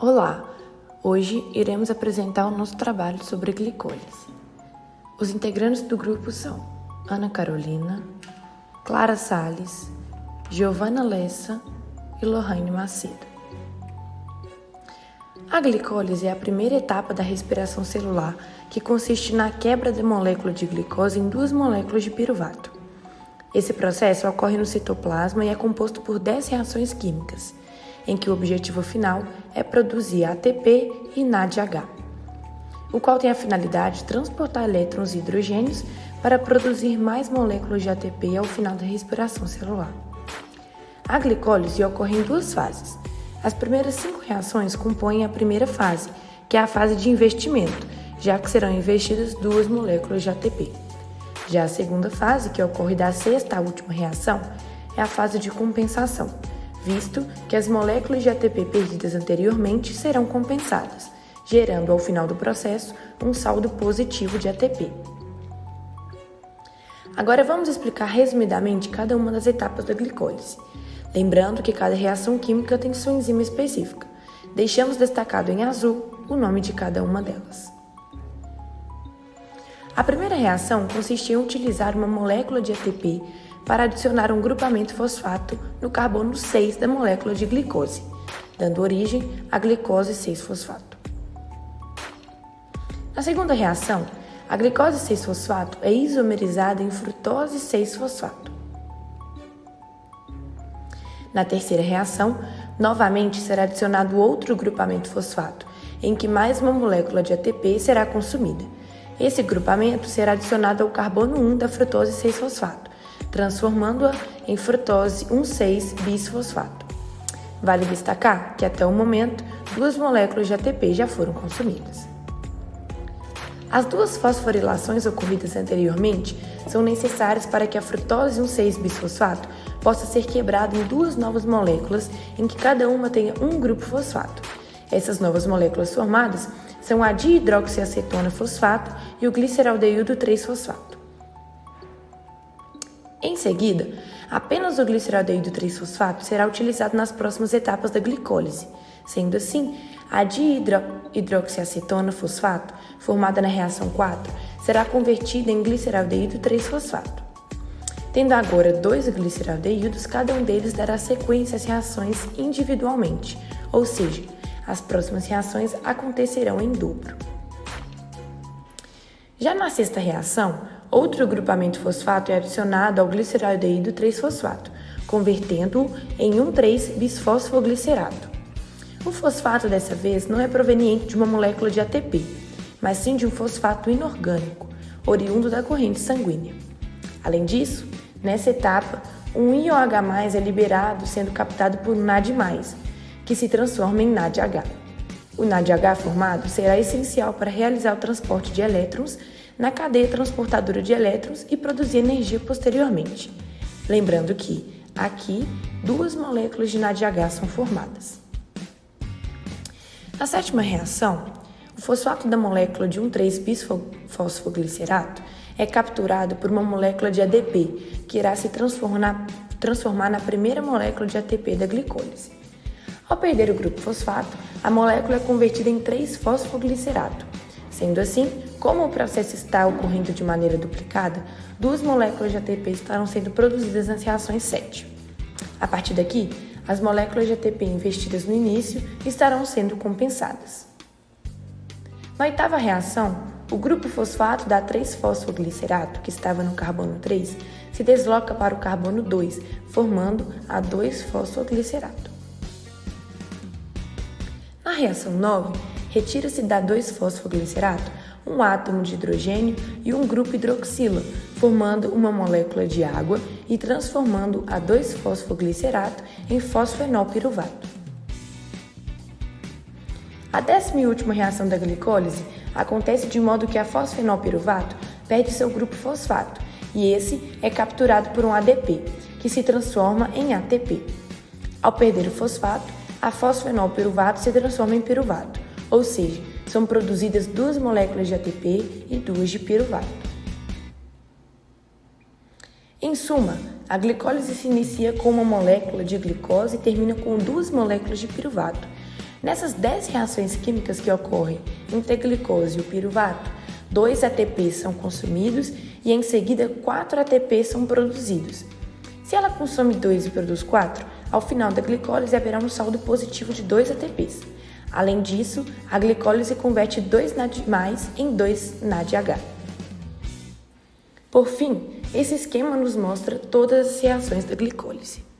Olá! Hoje iremos apresentar o nosso trabalho sobre glicólise. Os integrantes do grupo são Ana Carolina, Clara Salles, Giovana Lessa e Lohane Macedo. A glicólise é a primeira etapa da respiração celular, que consiste na quebra da molécula de glicose em duas moléculas de piruvato. Esse processo ocorre no citoplasma e é composto por 10 reações químicas, em que o objetivo final é produzir ATP e NADH, o qual tem a finalidade de transportar elétrons e hidrogênios para produzir mais moléculas de ATP ao final da respiração celular. A glicólise ocorre em duas fases. As primeiras 5 reações compõem a primeira fase, que é a fase de investimento, já que serão investidas 2 moléculas de ATP. Já a segunda fase, que ocorre da 6ª à última reação, é a fase de compensação, visto que as moléculas de ATP perdidas anteriormente serão compensadas, gerando ao final do processo um saldo positivo de ATP. Agora vamos explicar resumidamente cada uma das etapas da glicólise, lembrando que cada reação química tem sua enzima específica. Deixamos destacado em azul o nome de cada uma delas. A primeira reação consiste em utilizar uma molécula de ATP para adicionar um grupamento fosfato no carbono 6 da molécula de glicose, dando origem à glicose 6-fosfato. Na segunda reação, a glicose 6-fosfato é isomerizada em frutose 6-fosfato. Na terceira reação, novamente será adicionado outro grupamento fosfato, em que mais uma molécula de ATP será consumida. Esse grupamento será adicionado ao carbono 1 da frutose 6-fosfato, transformando-a em frutose 1,6-bisfosfato. Vale destacar que até o momento, 2 moléculas de ATP já foram consumidas. As 2 fosforilações ocorridas anteriormente são necessárias para que a frutose 1,6-bisfosfato possa ser quebrada em 2 novas moléculas em que cada uma tenha um grupo fosfato. Essas novas moléculas formadas são a dihidroxiacetona fosfato e o gliceraldeído 3-fosfato. Em seguida, apenas o gliceraldeído 3-fosfato será utilizado nas próximas etapas da glicólise. Sendo assim, a dihidroxiacetona fosfato, formada na reação 4, será convertida em gliceraldeído 3-fosfato. Tendo agora 2 gliceraldeídos, cada um deles dará sequência às reações individualmente, ou seja, as próximas reações acontecerão em dobro. Já na 6ª reação, outro grupamento fosfato é adicionado ao gliceraldeído 3-fosfato, convertendo-o em 1,3-bisfosfoglicerato. O fosfato dessa vez não é proveniente de uma molécula de ATP, mas sim de um fosfato inorgânico, oriundo da corrente sanguínea. Além disso, nessa etapa, um IOH+ é liberado, sendo captado por um NAD+, que se transforma em NADH. O NADH formado será essencial para realizar o transporte de elétrons na cadeia transportadora de elétrons e produzir energia posteriormente. Lembrando que, aqui, 2 moléculas de NADH são formadas. Na 7ª reação, o fosfato da molécula de 1,3-bisfosfoglicerato é capturado por uma molécula de ADP, que irá se transformar na primeira molécula de ATP da glicólise. Ao perder o grupo fosfato, a molécula é convertida em 3-fosfoglicerato. Sendo assim, como o processo está ocorrendo de maneira duplicada, 2 moléculas de ATP estarão sendo produzidas nas reações 7. A partir daqui, as moléculas de ATP investidas no início estarão sendo compensadas. Na 8ª reação, o grupo fosfato da 3-fosfoglicerato, que estava no carbono 3, se desloca para o carbono 2, formando a 2-fosfoglicerato. Na reação 9, retira-se da 2-fosfoglicerato um átomo de hidrogênio e um grupo hidroxila, formando uma molécula de água e transformando a 2-fosfoglicerato em fosfenolpiruvato. A 10ª e última reação da glicólise acontece de modo que a fosfenolpiruvato perde seu grupo fosfato, e esse é capturado por um ADP, que se transforma em ATP. Ao perder o fosfato, a fosfenolpiruvato se transforma em piruvato, ou seja, são produzidas 2 moléculas de ATP e 2 de piruvato. Em suma, a glicólise se inicia com uma molécula de glicose e termina com 2 moléculas de piruvato. Nessas 10 reações químicas que ocorrem entre a glicose e o piruvato, 2 ATPs são consumidos e em seguida 4 ATPs são produzidos. Se ela consome 2 e produz 4, ao final da glicólise haverá um saldo positivo de 2 ATPs. Além disso, a glicólise converte 2 NAD+, em 2 NADH. Por fim, esse esquema nos mostra todas as reações da glicólise.